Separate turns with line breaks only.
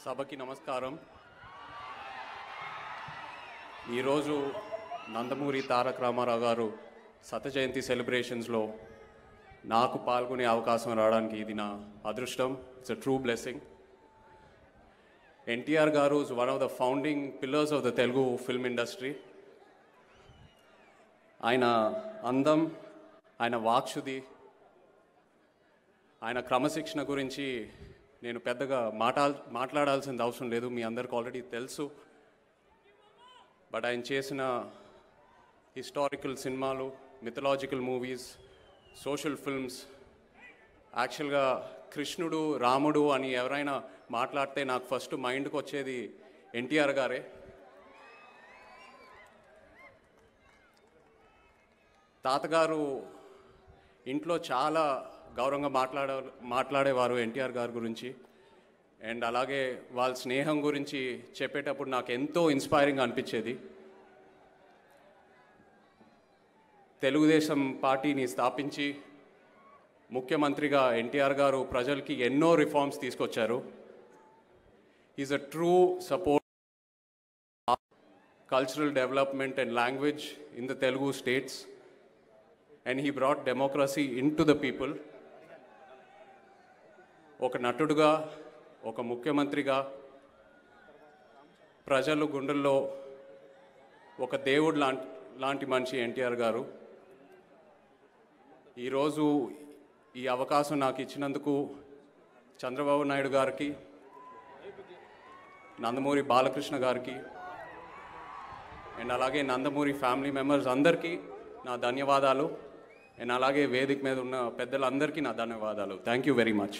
సభకి నమస్కారం. ఈరోజు నందమూరి తారక రామారావు గారు శత జయంతి సెలబ్రేషన్స్లో నాకు పాల్గొనే అవకాశం రావడానికి ఇది నా అదృష్టం. It's a true blessing. NTR గారు is one of the founding pillars of the Telugu film industry. ఆయన అందం, ఆయన వాక్శుద్ధి, ఆయన క్రమశిక్షణ గురించి నేను పెద్దగా మాట్లాడాల్సిన అవసరం లేదు, మీ అందరికి ఆల్రెడీ తెలుసు. బట్ ఆయన చేసిన హిస్టారికల్ సినిమాలు, మిథలాజికల్ మూవీస్, సోషల్ ఫిల్మ్స్, యాక్చువల్గా కృష్ణుడు, రాముడు అని ఎవరైనా మాట్లాడితే నాకు ఫస్ట్ మైండ్కి వచ్చేది ఎన్టీఆర్ గారే. తాతగారు ఇంట్లో చాలా గౌరవంగా మాట్లాడేవారు ఎన్టీఆర్ గారి గురించి. అండ్ అలాగే వాళ్ళ స్నేహం గురించి చెప్పేటప్పుడు నాకు ఎంతో ఇన్స్పైరింగ్ అనిపించేది. తెలుగుదేశం పార్టీని స్థాపించి ముఖ్యమంత్రిగా ఎన్టీఆర్ గారు ప్రజలకి ఎన్నో రిఫార్మ్స్ తీసుకొచ్చారు. Is a true support cultural development and language in the Telugu states. And he brought democracy into the people. ఒక నటుడుగా, ఒక ముఖ్యమంత్రిగా ప్రజలు గుండెల్లో ఒక దేవుడు లాంటి మనిషి ఎన్టీఆర్ గారు. ఈరోజు ఈ అవకాశం నాకు ఇచ్చినందుకు చంద్రబాబు నాయుడు గారికి, నందమూరి బాలకృష్ణ గారికి అండ్ అలాగే నందమూరి ఫ్యామిలీ మెంబర్స్ అందరికీ నా ధన్యవాదాలు. అండ్ అలాగే వేదిక మీద ఉన్న పెద్దలందరికీ నా ధన్యవాదాలు. Thank you very much.